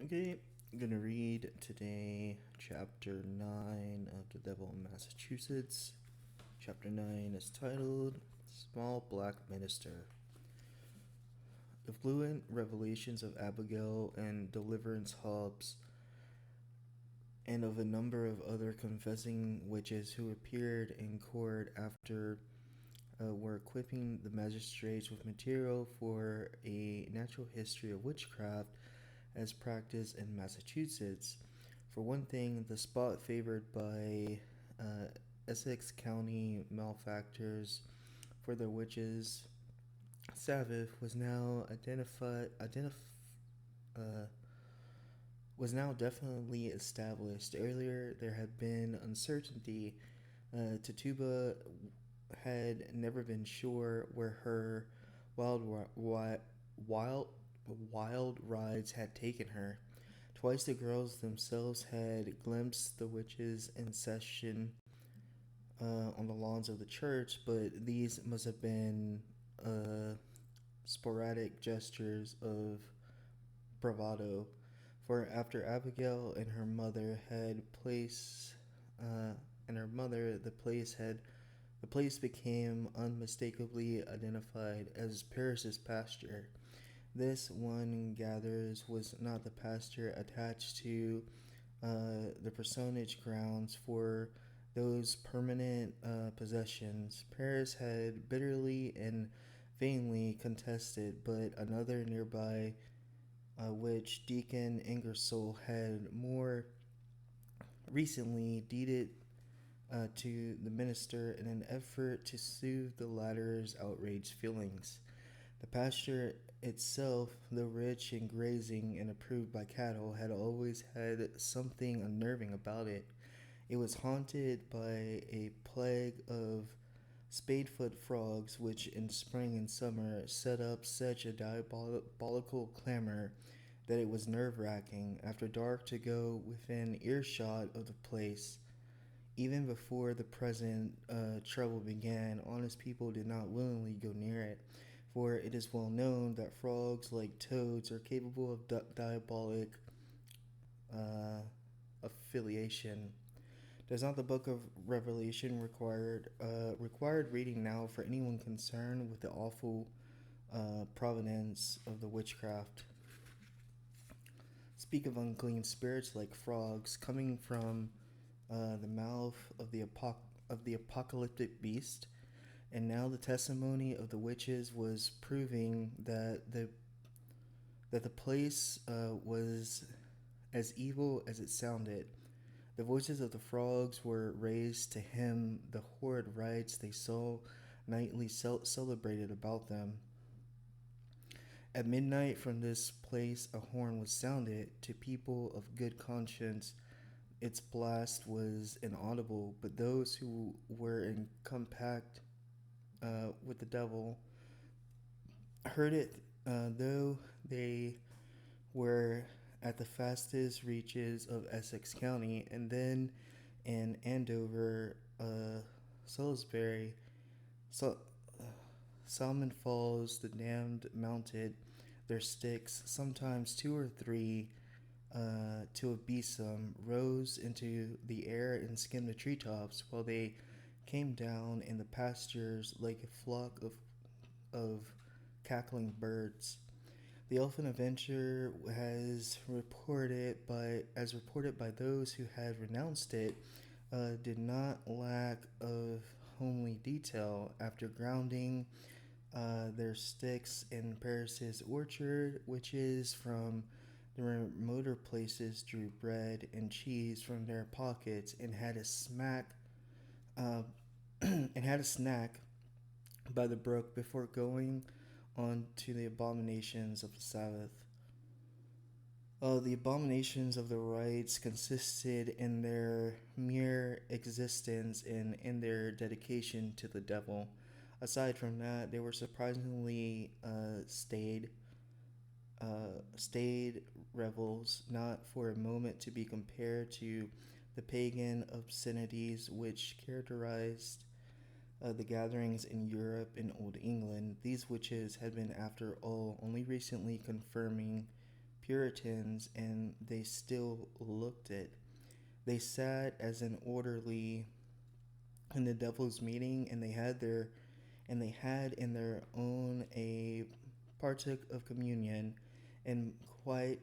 Okay, I'm gonna read today chapter 9 of The Devil in Massachusetts. Chapter 9 is titled Small Black Minister. The fluent revelations of Abigail and Deliverance Hobbs, and of a number of other confessing witches who appeared in court after were equipping the magistrates with material for a natural history of witchcraft as practiced in Massachusetts. For one thing, the spot favored by uh, Essex County malefactors for their witches' Sabbath uh, was now definitely established. Earlier, there had been uncertainty. Tituba had never been sure where her wild, wild, wild rides had taken her. Twice the girls themselves had glimpsed the witches in session on the lawns of the church, but these must have been sporadic gestures of bravado. For after Abigail and her mother had place, and her mother, the place became unmistakably identified as Paris's pasture. This, one gathers, was not the pasture attached to the personage grounds for those permanent possessions. Paris had bitterly and vainly contested, but another nearby, which Deacon Ingersoll had more recently deeded to the minister in an effort to soothe the latter's outraged feelings. The pasture itself, though rich in grazing and approved by cattle, had always had something unnerving about it. It was haunted by a plague of spadefoot frogs, which in spring and summer set up such a diabolical clamor that it was nerve-wracking after dark to go within earshot of the place. Even before the present trouble began, honest people did not willingly go near it, for it is well known that frogs, like toads, are capable of diabolic uh, affiliation. Does not the Book of Revelation required reading now for anyone concerned with the awful providence of the witchcraft? Speak of unclean spirits like frogs coming from the mouth of the apocalyptic beast, and now the testimony of the witches was proving that the place was as evil as it sounded. The voices of the frogs were raised to hymn the horrid rites they saw nightly celebrated about them. At midnight from this place a horn was sounded. To people of good conscience its blast was inaudible, but those who were in compact with the devil heard it, though they were at the fastest reaches of Essex County, and then in Andover, Salisbury, so, Salmon Falls, the damned mounted their sticks, sometimes two or three, to a besom, rose into the air and skimmed the treetops, while they came down in the pastures like a flock of cackling birds. The Elfin Adventure as reported by those who had renounced it, did not lack of homely detail. After grounding their sticks in Paris's orchard, witches from the remoter places drew bread and cheese from their pockets uh, and had a snack by the brook before going on to the abominations of the Sabbath. The abominations of the rites consisted in their mere existence and in their dedication to the devil. Aside from that, they were surprisingly staid revels, not for a moment to be compared to the pagan obscenities which characterized the gatherings in Europe and Old England. These witches had been, after all, only recently confirming Puritans, and they still looked it. They sat as an orderly in the devil's meeting, and they had in their own a partook of communion, and quite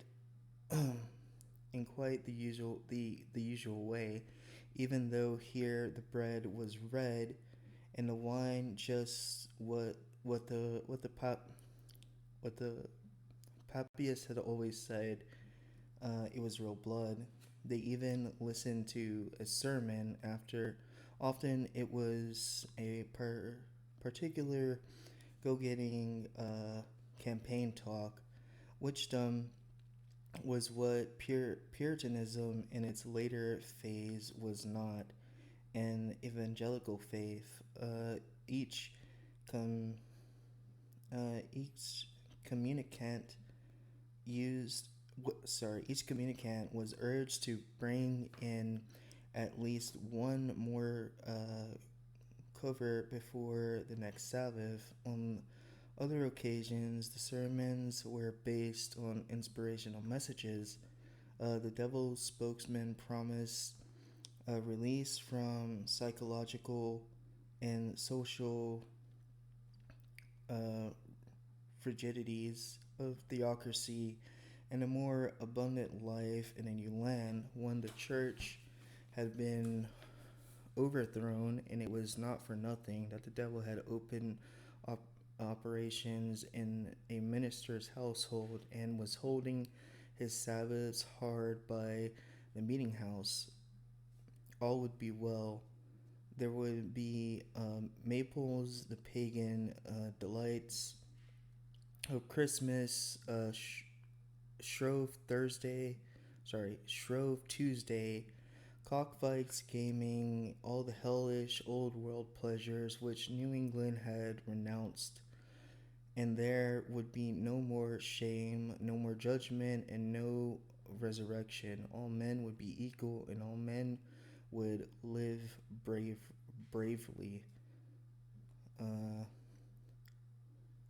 in quite the usual way, even though here the bread was red and the wine just what the Papias had always said. It was real blood. They even listened to a sermon after. Often it was a particular go-getting campaign talk, which was what Puritanism in its later phase was not, an evangelical faith. Each com, each communicant each communicant was urged to bring in at least one more cover before the next Sabbath. On other occasions, the sermons were based on inspirational messages. The devil's spokesman promised a release from psychological and social frigidities of theocracy and a more abundant life in a new land, when the church had been overthrown, and it was not for nothing that the devil had opened operations in a minister's household and was holding his Sabbaths hard by the meeting house. All would be well. There would be maples, the pagan delights of Christmas, Shrove Tuesday, cockfights, gaming, all the hellish old world pleasures which New England had renounced. And there would be no more shame, no more judgment, and no resurrection. All men would be equal, and all men would live bravely.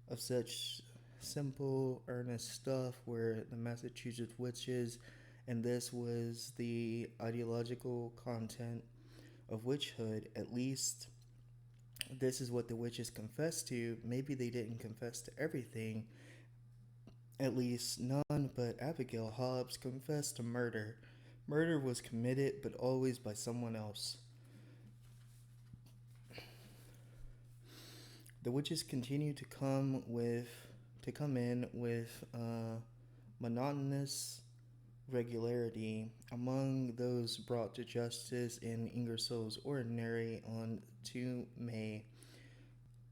Of such simple, earnest stuff were the Massachusetts witches, and this was the ideological content of witchhood. At least this is what the witches confessed to. Maybe they didn't confess to everything. At least none but Abigail Hobbs confessed to murder. Murder was committed, but always by someone else. The witches continued to come in with monotonous regularity. Among those brought to justice in Ingersoll's Ordinary on 2 May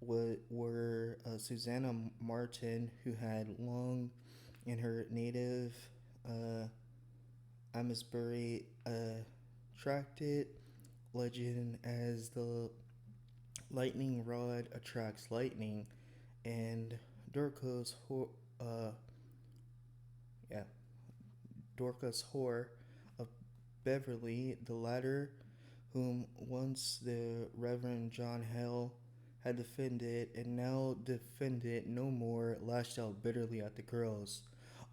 were Susanna Martin, who had long in her native Amesbury attracted legend as the lightning rod attracts lightning, and Dorcas Hoare of Beverly, the latter, whom once the Reverend John Hale had defended and now defended no more, lashed out bitterly at the girls.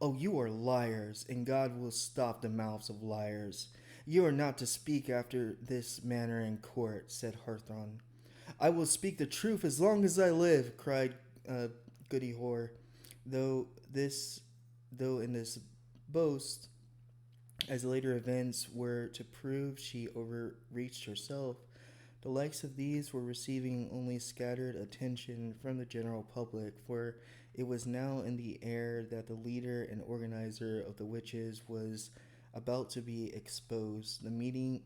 "Oh, you are liars, and God will stop the mouths of liars. You are not to speak after this manner in court," said Hawthorne. "I will speak the truth as long as I live," cried Goody Hoare. Though in this boast, as later events were to prove, she overreached herself, the likes of these were receiving only scattered attention from the general public, for it was now in the air that the leader and organizer of the witches was about to be exposed.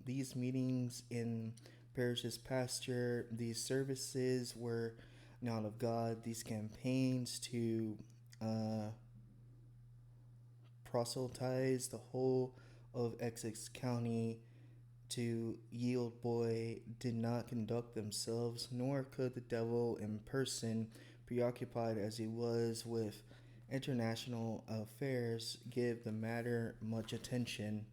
These meetings in Parrish's pasture, these services were not of God. These campaigns to proselytize the whole of Essex County to Yield Boy did not conduct themselves, nor could the devil in person, preoccupied as he was with international affairs, give the matter much attention.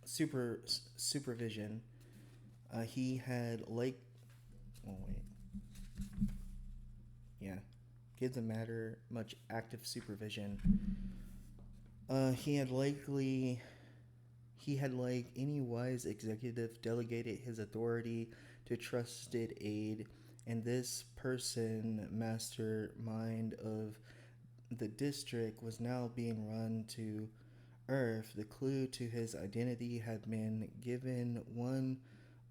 Supervision. He had give the matter much active supervision. He had likely He had, like any wise executive, delegated his authority to trusted aide, and this person, mastermind of the district, was now being run to earth. The clue to his identity had been given one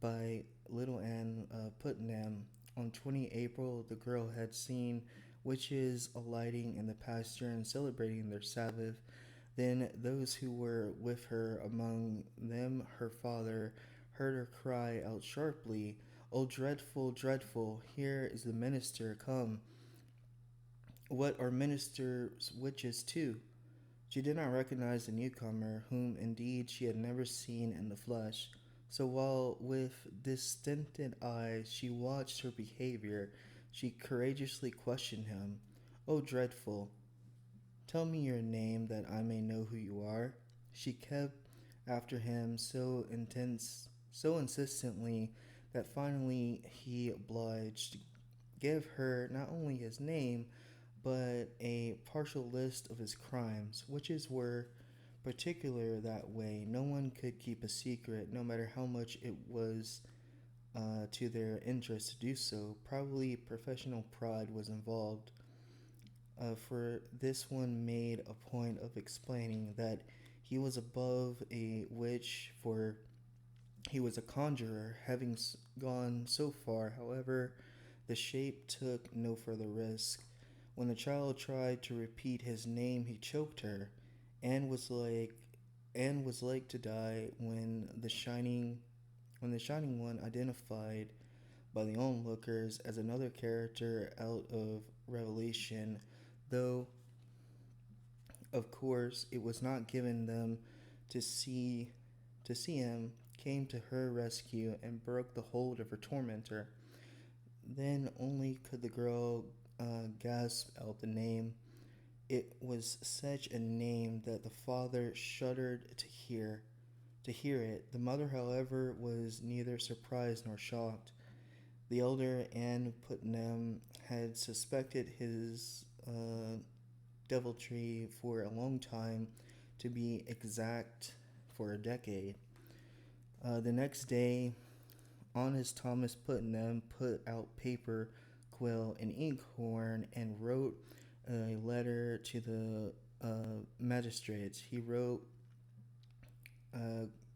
by little Anne Putnam. On 20 April, the girl had seen witches alighting in the pasture and celebrating their Sabbath. Then those who were with her, among them her father, heard her cry out sharply, "Oh, dreadful, dreadful! Here is the minister come! What are ministers witches too?" She did not recognize the newcomer, whom indeed she had never seen in the flesh. So while with distended eyes she watched her behavior, she courageously questioned him. "Oh, dreadful! Tell me your name that I may know who you are." She kept after him so insistently that finally he obliged, gave her not only his name, but a partial list of his crimes. Witches were particular that way. No one could keep a secret, no matter how much it was to their interest to do so. Probably professional pride was involved. For this one made a point of explaining that he was above a witch, for he was a conjurer. Having gone so far, however, the shape took no further risk. When the child tried to repeat his name, he choked her. Anne was like Anne was like to die when the shining one, identified by the onlookers as another character out of Revelation, though of course it was not given them to see him, came to her rescue and broke the hold of her tormentor. Then only could the girl gasp out the name. It was such a name that the father shuddered to hear it. The mother, however, was neither surprised nor shocked. The elder Anne Putnam had suspected his deviltry for a long time, to be exact, for a decade. The next day, honest Thomas Putnam put out paper, quill, and inkhorn and wrote a letter to the magistrates. He wrote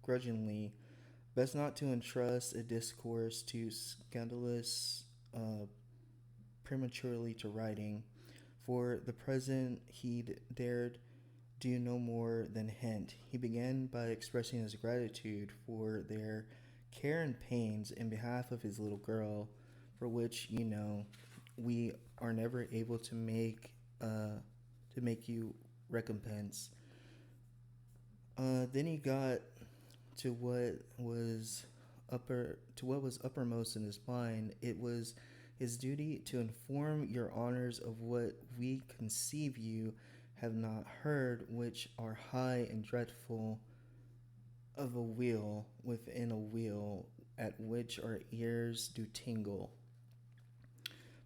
grudgingly, "Best not to entrust a discourse too scandalous prematurely to writing. For the present he dared do no more than hint." He began by expressing his gratitude for their care and pains in behalf of his little girl, for which, we are never able to make you recompense. Then he got to what was uppermost in his mind. It was his duty to inform your honors of what we conceive you have not heard, which are high and dreadful, of a wheel within a wheel, at which our ears do tingle.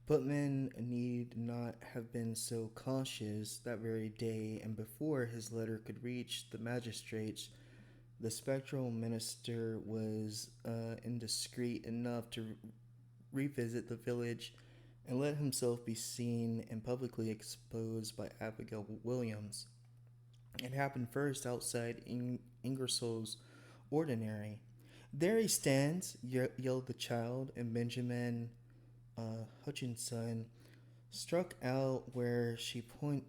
Putman need not have been so cautious. That very day, and before his letter could reach the magistrates, the spectral minister was indiscreet enough to revisit the village and let himself be seen and publicly exposed by Abigail Williams. It happened first outside Ingersoll's ordinary. "There he stands!" yelled the child, and Benjamin Hutchinson struck out where she pointed.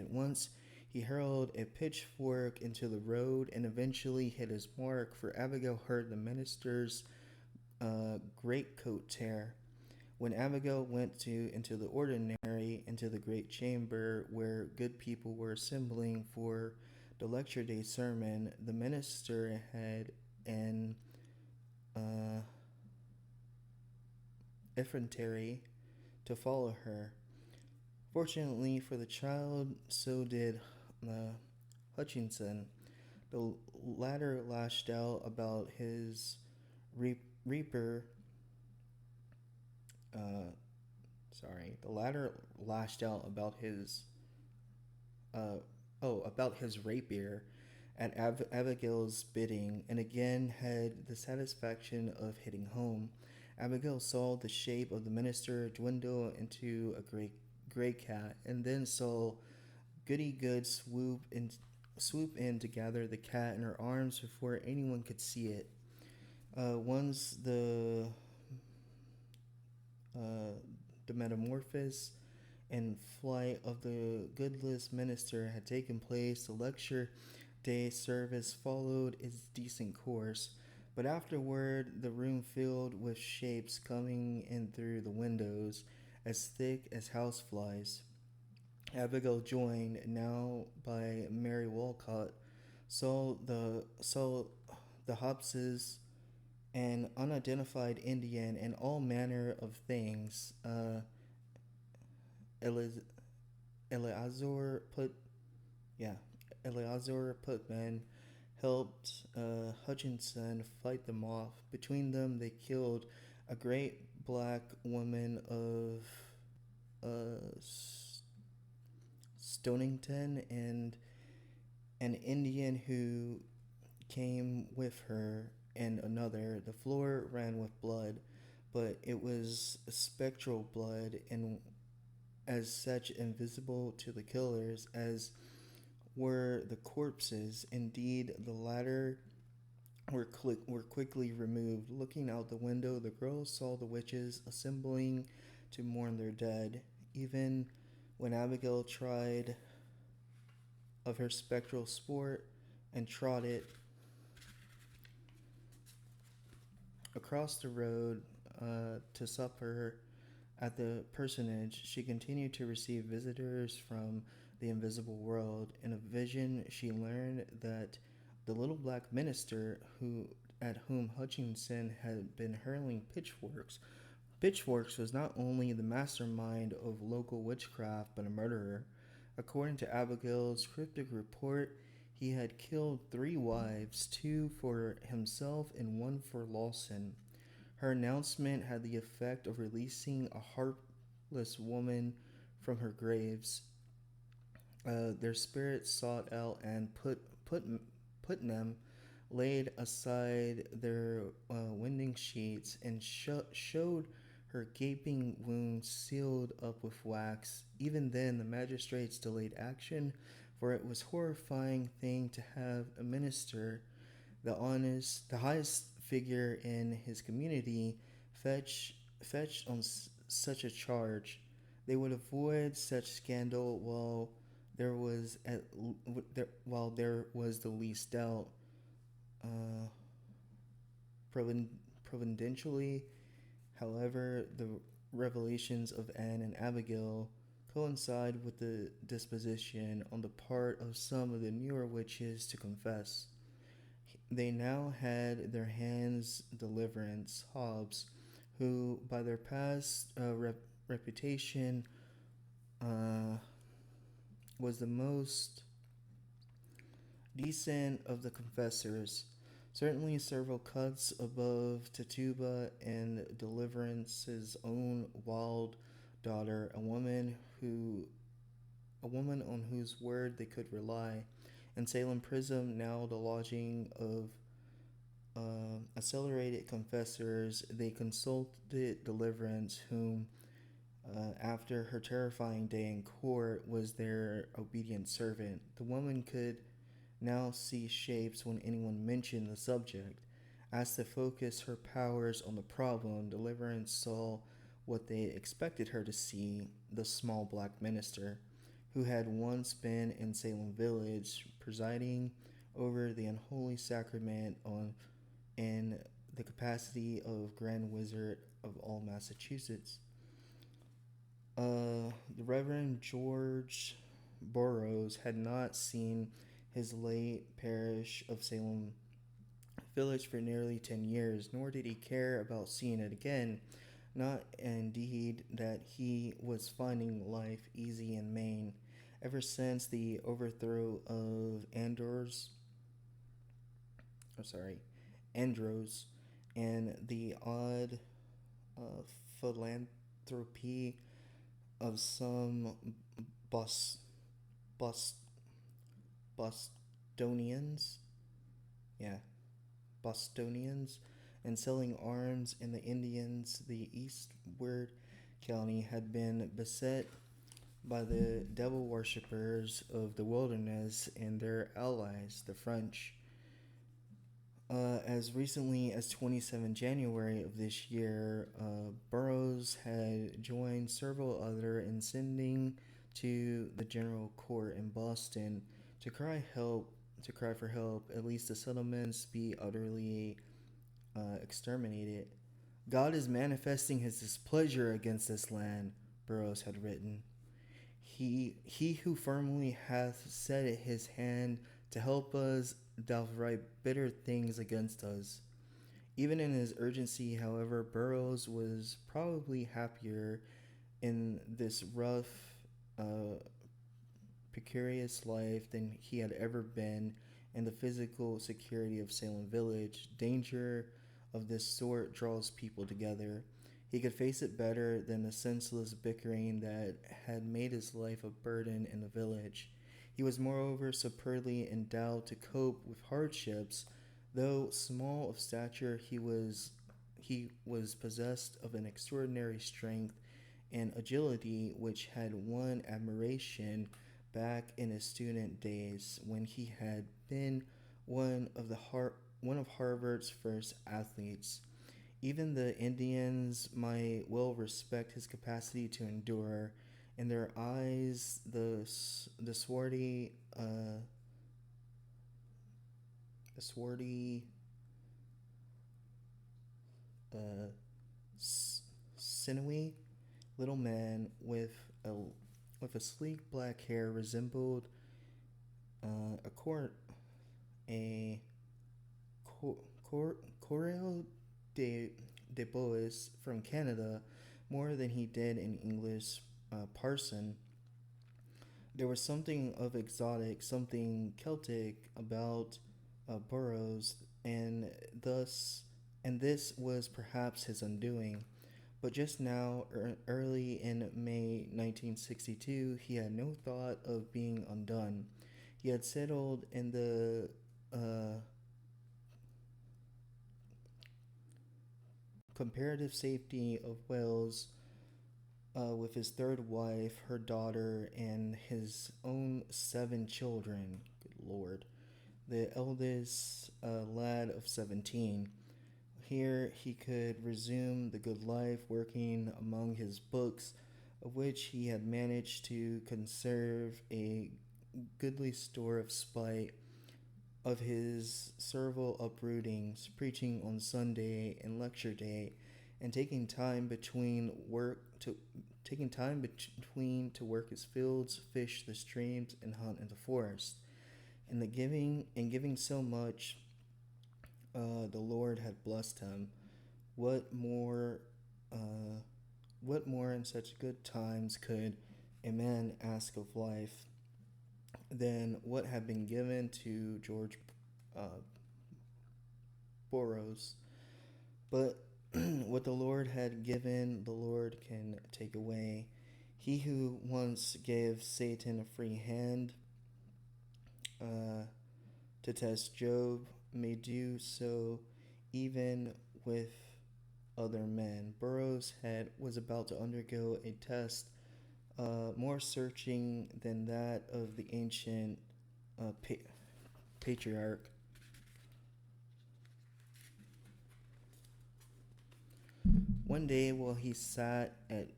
Once he hurled a pitchfork into the road and eventually hit his mark, for Abigail heard the minister's greatcoat tear. When Abigail went into the ordinary, into the great chamber where good people were assembling for the lecture day sermon, the minister had an effrontery to follow her. Fortunately for the child, so did Hutchinson. The latter lashed out about his reaper. The latter lashed out about his about his rapier at Abigail's bidding, and again had the satisfaction of hitting home. Abigail saw the shape of the minister dwindle into a gray cat, and then saw Goody Good swoop in to gather the cat in her arms before anyone could see it. Once uh, the metamorphosis and flight of the goodless minister had taken place, the lecture day service followed its decent course. But afterward, the room filled with shapes coming in through the windows, as thick as houseflies. Abigail, joined now by Mary Walcott, saw the Hobses, an unidentified Indian, and all manner of things. Eliz- Eleazar put yeah Eleazar Putman helped Hutchinson fight them off. Between them, they killed a great black woman of uh, Stonington and an Indian who came with her, and another. The floor ran with blood, but it was spectral blood, and as such invisible to the killers as were the corpses. Indeed, the latter were quickly removed. Looking out the window, the girls saw the witches assembling to mourn their dead. Even when Abigail tried of her spectral sport and trotted across the road to supper at the parsonage, she continued to receive visitors from the invisible world. In a vision, she learned that the little black minister at whom Hutchinson had been hurling pitchforks was not only the mastermind of local witchcraft but a murderer. According to Abigail's cryptic report, he had killed 3 wives, 2 for himself and 1 for Lawson. Her announcement had the effect of releasing a heartless woman from her graves. Their spirits sought out and Putnam laid aside their winding sheets and showed her gaping wounds sealed up with wax. Even then, the magistrates delayed action, for it was a horrifying thing to have a minister, the highest figure in his community, fetched on such a charge. They would avoid such scandal there was while there was the least doubt. Uh, Providentially, however, the revelations of Anne and Abigail coincide with the disposition on the part of some of the newer witches to confess. They now had their hands deliverance, Hobbs, who, by their past reputation, uh, was the most decent of the confessors. Certainly, several cuts above Tituba and Deliverance's own wild daughter, a woman on whose word they could rely. In Salem prison, now the lodging of accelerated confessors, they consulted Deliverance, whom, after her terrifying day in court, was their obedient servant. The woman could now see shapes when anyone mentioned the subject. As to focus her powers on the problem, Deliverance saw what they expected her to see: the small black minister, who had once been in Salem Village, presiding over the unholy sacrament in the capacity of Grand Wizard of all Massachusetts. The Reverend George Burroughs had not seen his late parish of Salem Village for nearly 10 years, nor did he care about seeing it again. Not indeed that he was finding life easy in Maine. Ever since the overthrow of Andros, and the odd uh, philanthropy of some Bos- Bos- Bostonians, yeah, Bostonians, and selling arms, and the Indians, the eastward county, had been beset by the devil worshippers of the wilderness and their allies, the French. As recently as 27 January of this year, Burroughs had joined several other in sending to the General Court in Boston to cry for help, at least the settlements be utterly exterminated. God is manifesting his displeasure against this land, Burroughs had written. He who firmly hath set his hand to help us doth write bitter things against us. Even in his urgency, however, Burroughs was probably happier in this rough, precarious life than he had ever been in the physical security of Salem village. Danger of this sort draws people together. He could face it better than the senseless bickering that had made his life a burden in the village. He was moreover superbly endowed to cope with hardships. Though small of stature, he was possessed of an extraordinary strength and agility which had won admiration back in his student days when he had been one of Harvard's first athletes. Even the Indians might well respect his capacity to endure. In their eyes, the swarthy, uh, sinewy little man with a sleek black hair resembled a a Corel de Bois from Canada more than he did an English parson. There was something of exotic, something Celtic about Burroughs, and this was perhaps his undoing. But just now, early in May 1962, he had no thought of being undone. He had settled in the comparative safety of Wales with his third wife, her daughter, and his own 7 children. Good Lord. The eldest, a lad of 17. Here he could resume the good life working among his books, of which he had managed to conserve a goodly store of spite of his servile uprootings, preaching on Sunday and lecture day, and taking time between to work his fields, fish the streams, and hunt in the forest. In giving so much, the Lord had blessed him. What more? What more in such good times could a man ask of life than what had been given to George uh, Burroughs? But what the Lord had given, the Lord can take away. He who once gave Satan a free hand uh, to test Job may do so even with other men. Burroughs was about to undergo a test more searching than that of the ancient patriarch. One day while he sat at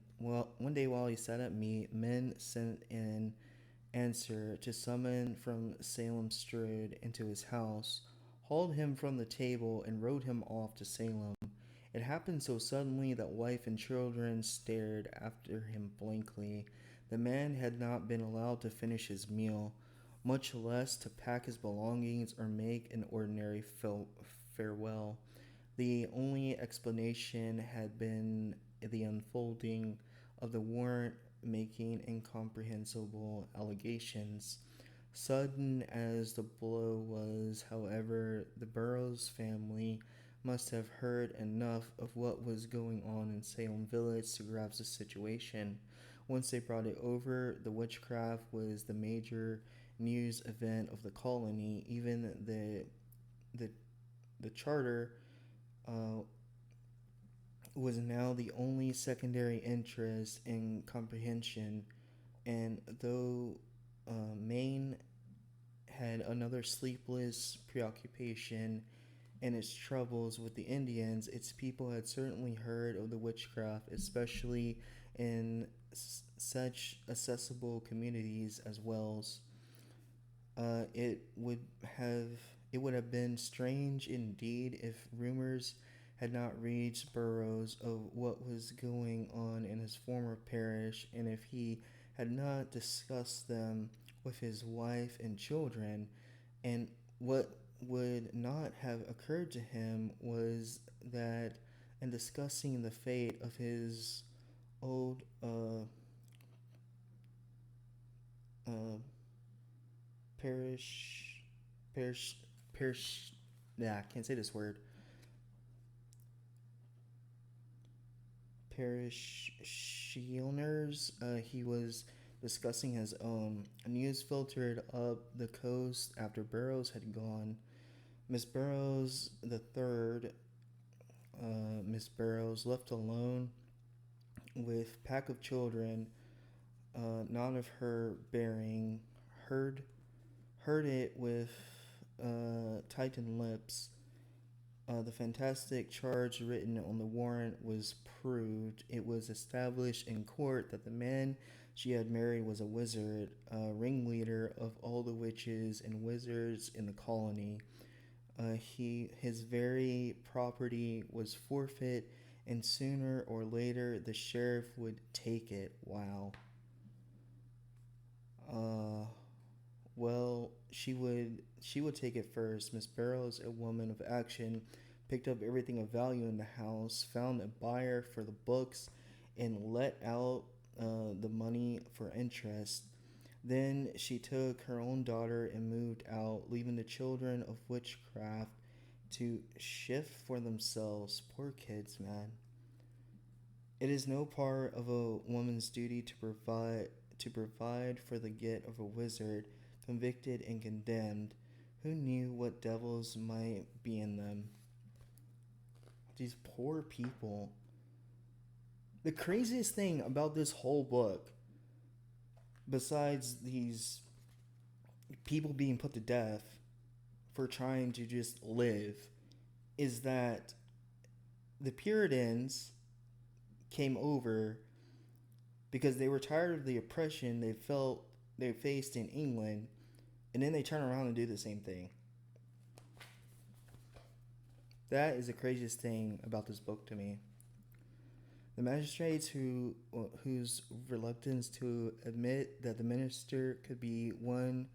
meat, men sent an answer to summon from Salem strode into his house, hauled him from the table, and rode him off to Salem. It happened so suddenly that wife and children stared after him blankly. The man had not been allowed to finish his meal, much less to pack his belongings or make an ordinary farewell. The only explanation had been the unfolding of the warrant making incomprehensible allegations. Sudden as the blow was, however, the Burroughs family must have heard enough of what was going on in Salem Village to grasp the situation. Once they brought it over, the witchcraft was the major news event of the colony. Even the the charter uh, was now the only secondary interest in comprehension, and though Maine had another sleepless preoccupation and its troubles with the Indians, its people had certainly heard of the witchcraft, especially in such accessible communities as Wells. Uh, it would have it would have been strange indeed if rumors had not reached Burroughs of what was going on in his former parish, and if he had not discussed them with his wife and children. And what would not have occurred to him was that in discussing the fate of his old uh, parish parish parish yeah, I can't say this word, parishioners, he was discussing his own. News filtered up the coast after Burroughs had gone. Miss Burroughs the third, Miss Burroughs left alone with pack of children, none of her bearing, heard heard it with tightened lips. The fantastic charge written on the warrant was proved. It was established in court that the man she had married was a wizard, a ringleader of all the witches and wizards in the colony. His very property was forfeit, and sooner or later the sheriff would take it. Wow. Uh, well, she would take it first. Miss Barrows, a woman of action, picked up everything of value in the house, found a buyer for the books, and let out the money for interest. Then she took her own daughter and moved out, leaving the children of witchcraft to shift for themselves. Poor kids, man. It is no part of a woman's duty to provide for the get of a wizard, convicted and condemned. Who knew what devils might be in them? These poor people. The craziest thing about this whole book, besides these people being put to death for trying to just live, is that the Puritans came over because they were tired of the oppression they faced in England, and then they turn around and do the same thing. That is the craziest thing about this book to me. The magistrates whose reluctance to admit that the minister could be on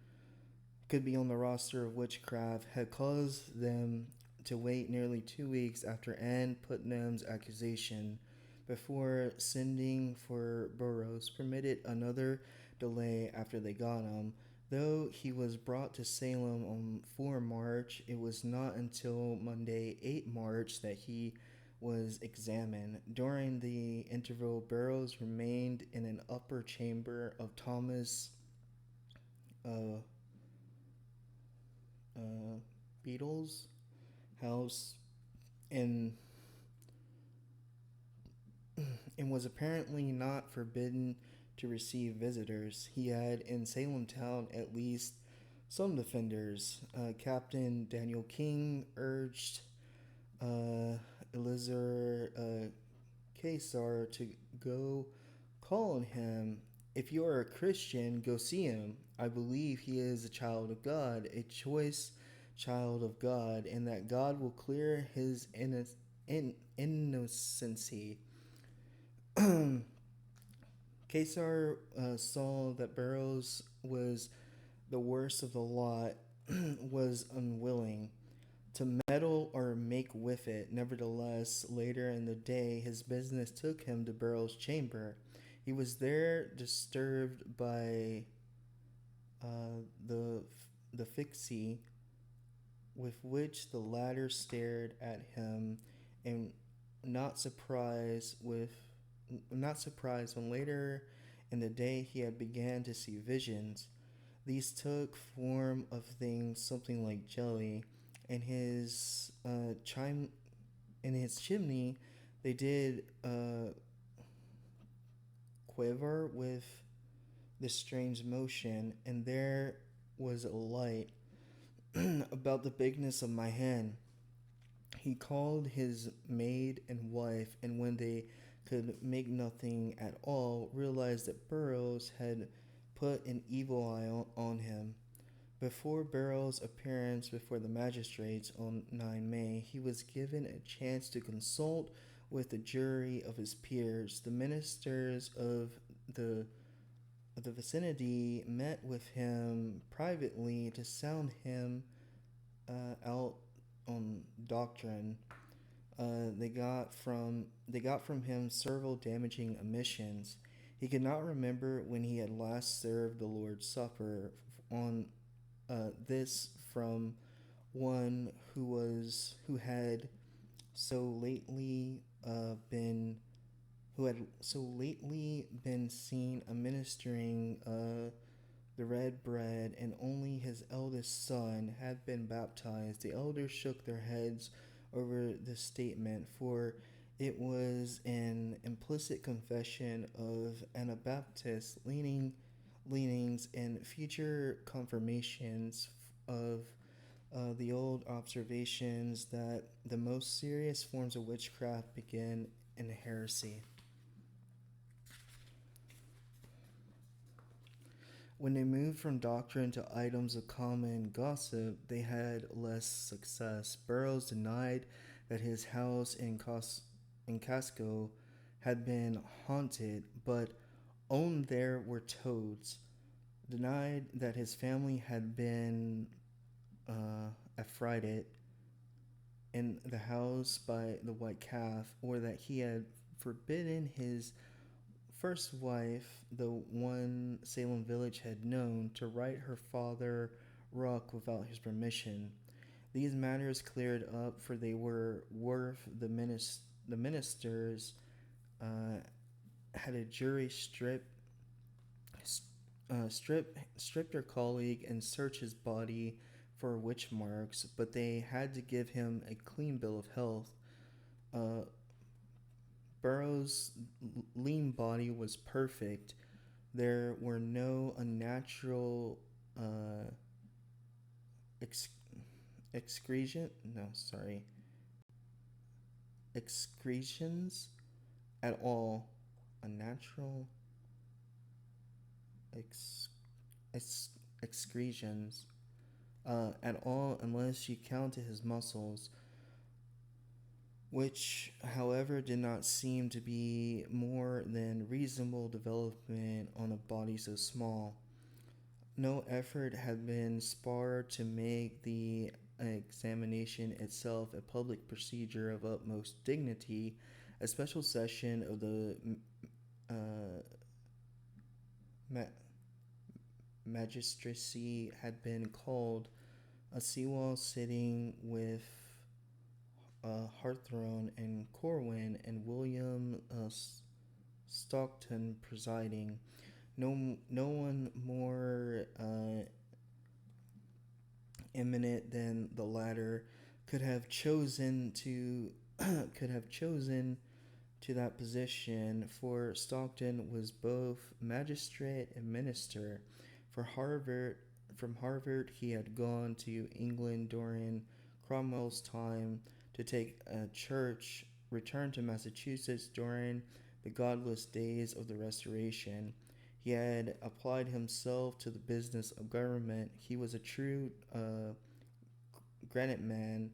the roster of witchcraft had caused them to wait nearly 2 weeks after Anne Putnam's accusation before sending for Burroughs, permitted another delay after they got him. Though he was brought to Salem on 4 March, it was not until Monday, 8 March, that he was examined. During the interval, Burroughs remained in an upper chamber of Thomas uh, Beadle's house, and was apparently not forbidden to receive visitors. He had in Salem town at least some defenders. Captain Daniel King urged Elizur Caesar to go call on him. If you are a Christian, go see him. I believe he is a child of God, a choice child of God, and that God will clear his innocency. Caesar saw that Burroughs was the worst of the lot, was unwilling to meddle or make with it. Nevertheless, later in the day, his business took him to Burroughs' chamber. He was there disturbed by the fixity with which the latter stared at him, and not surprised when later In the day he had began to see visions. These took form of things something like jelly. In his in his chimney, they did quiver with this strange motion, and there was a light about the bigness of my hand. He called his maid and wife, and when they could make nothing at all, realized that Burroughs had put an evil eye on him. Before Burroughs' appearance before the magistrates on 9 May, he was given a chance to consult with the jury of his peers. The ministers the of the vicinity met with him privately to sound him out on doctrine. They got from him several damaging omissions. He could not remember when he had last served the Lord's Supper. On this from one who had so lately been who had so lately been seen administering the red bread, and only his eldest son had been baptized. The elders shook their heads over this statement, for it was an implicit confession of Anabaptist leanings and future confirmations of the old observations that the most serious forms of witchcraft begin in heresy. When they moved from doctrine to items of common gossip, they had less success. Burroughs denied that his house in Casco had been haunted, but owned there were toads. Denied that his family had been affrighted in the house by the white calf, or that he had forbidden his first wife, the one Salem village had known, to write her father Ruck without his permission. These matters cleared up, for they were worth the ministers had a jury strip their colleague and search his body for witch marks, but they had to give him a clean bill of health. Burroughs' lean body was perfect. There were no unnatural excretion. No, sorry, excretions at all. Unnatural excretions at all, unless you counted his muscles, which, however, did not seem to be more than reasonable development on a body so small. No effort had been spared to make the examination itself a public procedure of utmost dignity. A special session of the magistracy had been called. A Sewall sitting with Hawthorne and Corwin, and William Stockton presiding. No one more eminent than the latter could have chosen to that position, for Stockton was both magistrate and minister. From Harvard, he had gone to England during Cromwell's time to take a church, returned to Massachusetts during the godless days of the Restoration. He had applied himself to the business of government. He was a true granite man,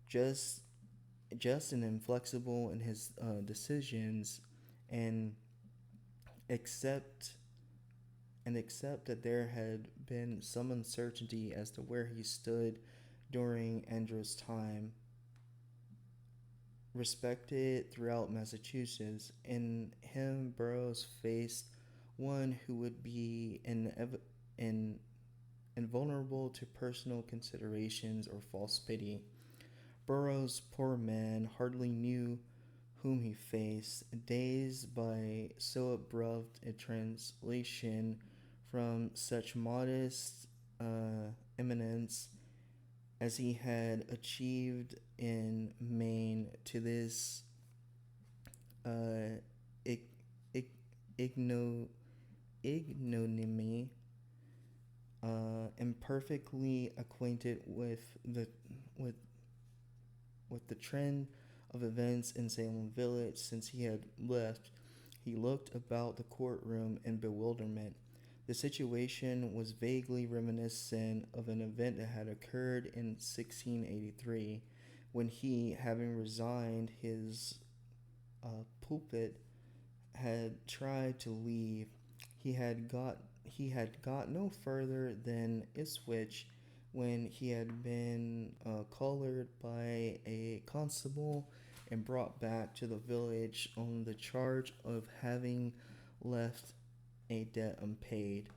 just and inflexible in his decisions, and except that there had been some uncertainty as to where he stood during Andrew's time. Respected throughout Massachusetts, in him Burroughs faced one who would be invulnerable to personal considerations or false pity. Burroughs, poor man, hardly knew whom he faced, dazed by so abrupt a translation from such modest eminence as he had achieved in Maine to this uh, ig- ig- igno- ignominy, imperfectly acquainted with with the trend of events in Salem Village since he had left, he looked about the courtroom in bewilderment. The situation was vaguely reminiscent of an event that had occurred in 1683 when he, having resigned his pulpit, had tried to leave. He had got no further than Ipswich when he had been collared by a constable and brought back to the village on the charge of having left a debt unpaid.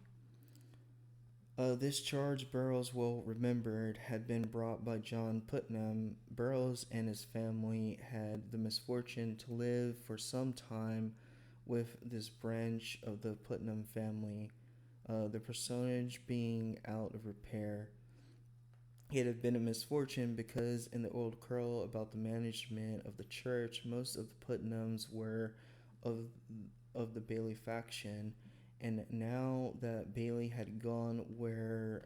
This charge, Burroughs well remembered, had been brought by John Putnam. Burroughs and his family had the misfortune to live for some time with this branch of the Putnam family, the personage being out of repair. It had been a misfortune because, in the old quarrel about the management of the church, most of the Putnams were of the Bailey faction, and now that Bailey had gone, were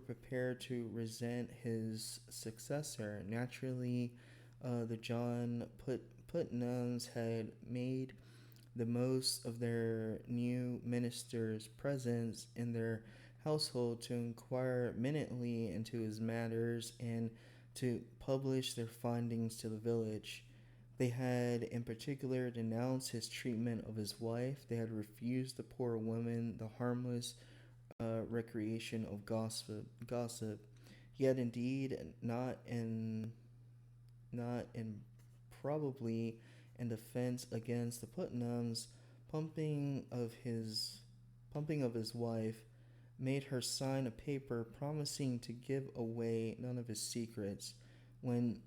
prepared to resent his successor. Naturally, the Putnams had made the most of their new minister's presence in their household to inquire minutely into his matters and to publish their findings to the village. They had in particular denounced his treatment of his wife. They had refused the poor woman the harmless recreation of gossip. He had indeed not in probably in defense against the Putnams, pumping of his wife, made her sign a paper promising to give away none of his secrets. When,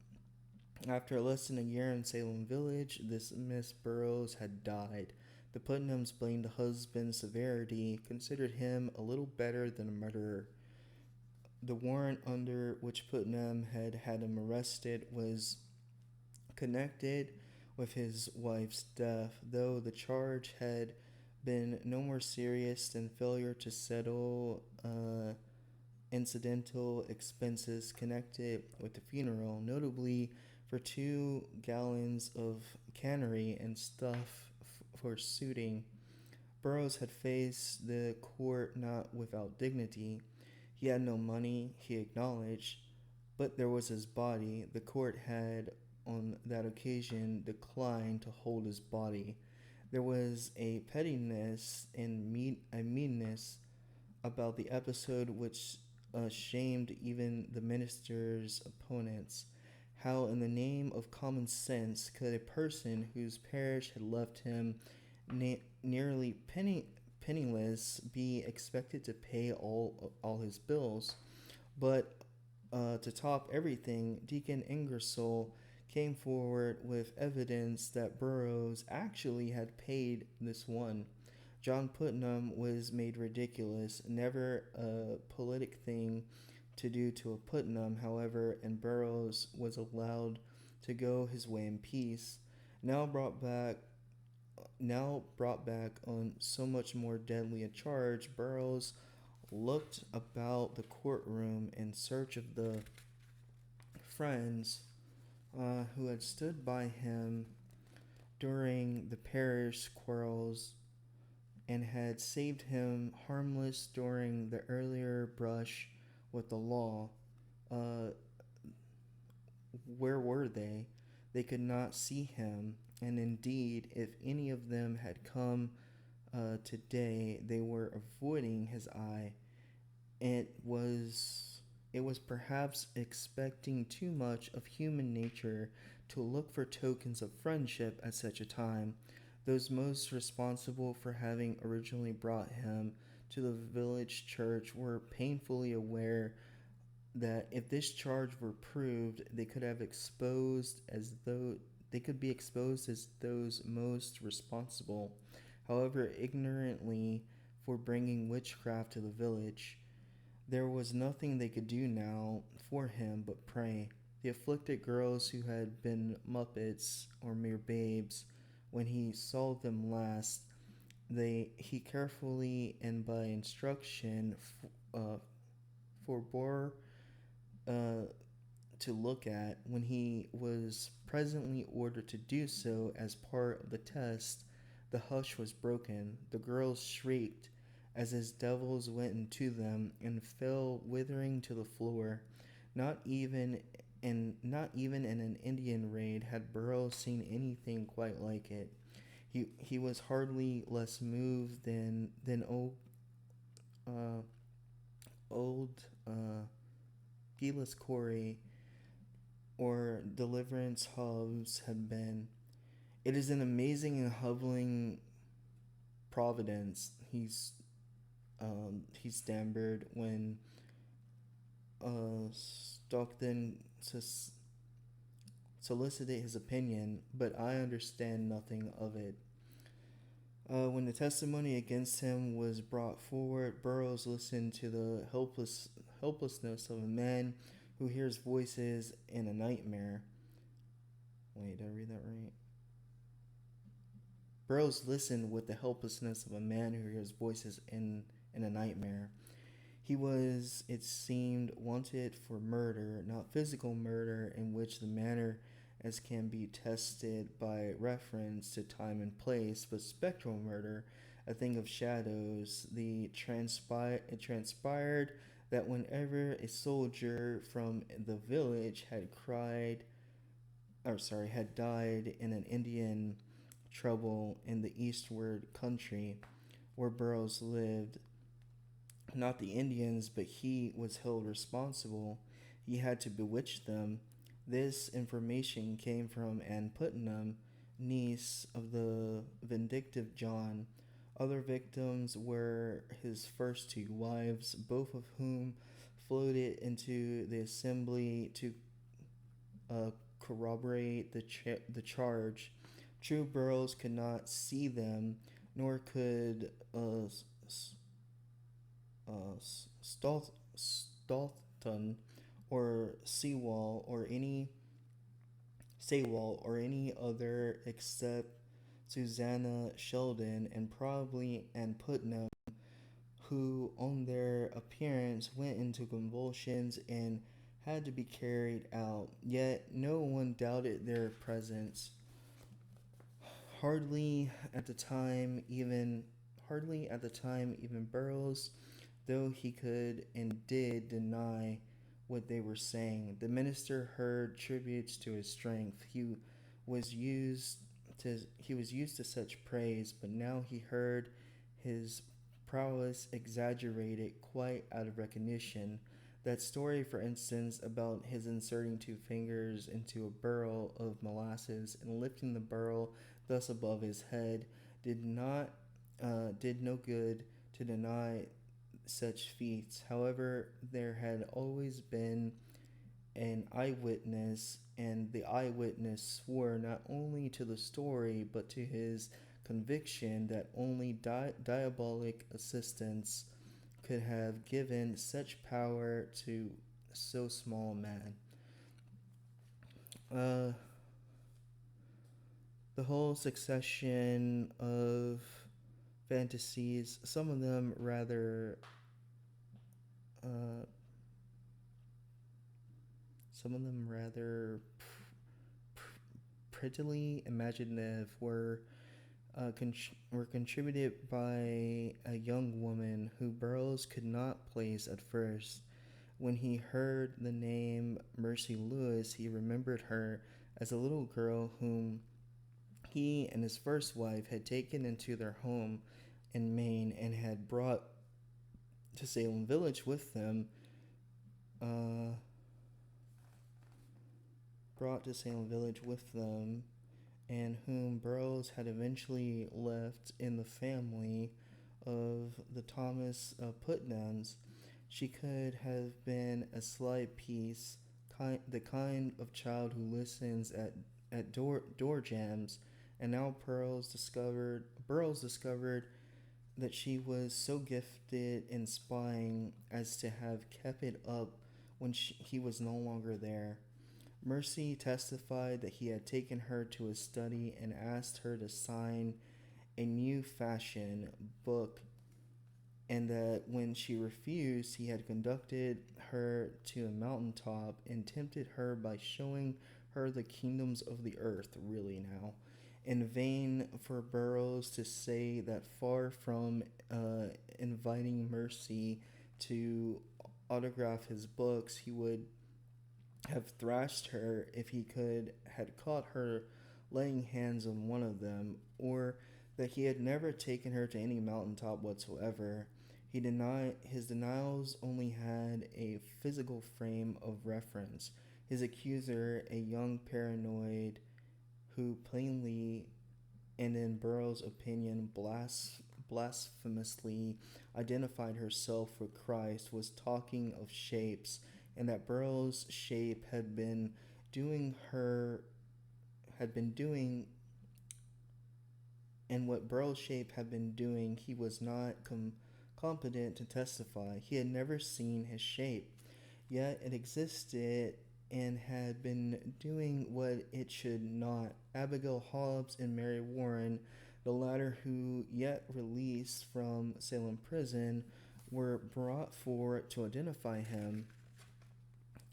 after less than a year in Salem Village, this Miss Burroughs had died. The Putnams blamed the husband's severity, considered him a little better than a murderer. The warrant under which Putnam had him arrested was connected with his wife's death, though the charge had been no more serious than failure to settle incidental expenses connected with the funeral, notably for 2 gallons of cannery and stuff for suiting. Burroughs had faced the court not without dignity. He had no money, he acknowledged, but there was his body. The court had, on that occasion, declined to hold his body. There was a pettiness and a meanness about the episode which shamed even the minister's opponents. How, in the name of common sense, could a person whose parish had left him nearly penniless be expected to pay all his bills? But to top everything, Deacon Ingersoll came forward with evidence that Burroughs actually had paid this one. John Putnam was made ridiculous, never a politic thing to do to a Putnam, however, and Burroughs was allowed to go his way in peace. Now brought back on so much more deadly a charge, Burroughs looked about the courtroom in search of the friends who had stood by him during the parish quarrels and had saved him harmless during the earlier brush with the law. Where were they? They could not see him, and indeed, if any of them had come today, they were avoiding his eye. It was perhaps expecting too much of human nature to look for tokens of friendship at such a time. Those most responsible for having originally brought him to the village church were painfully aware that if this charge were proved, they could be exposed as those most responsible, however ignorantly, for bringing witchcraft to the village. There was nothing they could do now for him but pray. The afflicted girls who had been Muppets or mere babes when he saw them last, he carefully and by instruction forbore uh, to look at. When he was presently ordered to do so as part of the test, the hush was broken. The girls shrieked as his devils went into them and fell withering to the floor. Not even in an Indian raid had Burroughs seen anything quite like it. He was hardly less moved than uh, old Gilles Corey or Deliverance Hubs had been. It is an amazing and humbling providence. He stammered when Stockton solicited his opinion, but I understand nothing of it. When the testimony against him was brought forward, Burroughs listened to the helplessness of a man who hears voices in a nightmare. Wait, did I read that right? Burroughs listened with the helplessness of a man who hears voices in a nightmare. He was, it seemed, wanted for murder, not physical murder, in which the manner as can be tested by reference to time and place, but spectral murder, a thing of shadows. It transpired that whenever a soldier from the village had died in an Indian trouble in the eastward country where Burroughs lived, not the Indians, but he was held responsible. He had to bewitch them. This information came from Ann Putnam, niece of the vindictive John. Other victims were his first two wives, both of whom floated into the assembly to corroborate the charge. True, Burroughs could not see them, nor could Stoughton or Sewall or any other except Susanna Sheldon and probably Ann Putnam, who on their appearance went into convulsions and had to be carried out. Yet no one doubted their presence. Hardly at the time even Burroughs, though he could and did deny what they were saying. The minister heard tributes to his strength. Was used he was used to such praise, but now he heard his prowess exaggerated quite out of recognition. That story, for instance, about his inserting two fingers into a barrel of molasses and lifting the barrel thus above his head, did no good to deny such feats. However, there had always been an eyewitness, and the eyewitness swore not only to the story but to his conviction that only diabolic assistance could have given such power to so small a man. The whole succession of fantasies, some of them rather prettily imaginative, were contributed by a young woman who Burroughs could not place at first. When he heard the name Mercy Lewis, he remembered her as a little girl whom he and his first wife had taken into their home in Maine and had brought to Salem Village with them. And whom Burroughs had eventually left in the family of the Thomas Putnams. She could have been a slight piece, the kind of child who listens at door jams, and now Burroughs discovered that she was so gifted in spying as to have kept it up when he was no longer there. Mercy testified that he had taken her to his study and asked her to sign a new fashion book, and that when she refused, he had conducted her to a mountaintop and tempted her by showing her the kingdoms of the earth, really now. In vain for Burroughs to say that far from inviting Mercy to autograph his books, he would have thrashed her if he could had caught her laying hands on one of them, or that he had never taken her to any mountaintop whatsoever. His denials only had a physical frame of reference. His accuser, a young paranoid who plainly, and in Burroughs' opinion, blasphemously identified herself with Christ, was talking of shapes, and that Burroughs' shape had been doing and what Burroughs' shape had been doing, he was not competent to testify. He had never seen his shape, yet it existed and had been doing what it should not. Abigail Hobbs and Mary Warren, the latter who, yet released from Salem prison, were brought forward to identify him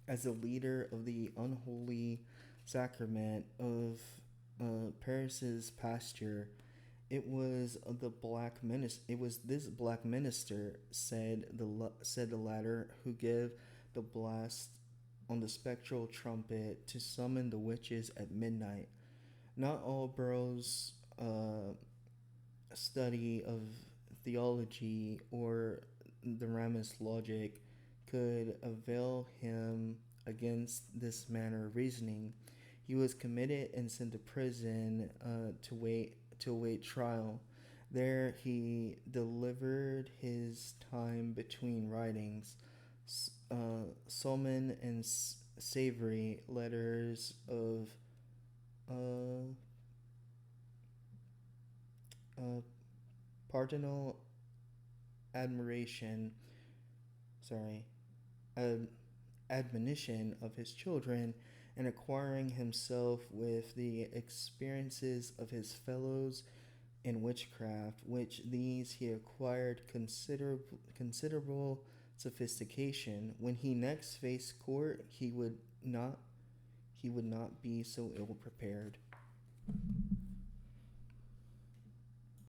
as the leader of the unholy sacrament of Paris's pasture. It was this black minister, said the latter, who gave the blast on the spectral trumpet to summon the witches at midnight. Not all Burroughs' study of theology or the Ramist logic could avail him against this manner of reasoning. He was committed and sent to prison to await trial. There he delivered his time between writings, Solomon and Savory letters of pardonal admiration, sorry, admonition of his children, and acquiring himself with the experiences of his fellows in witchcraft, which these he acquired considerable sophistication. When he next faced court, he would not be so ill prepared.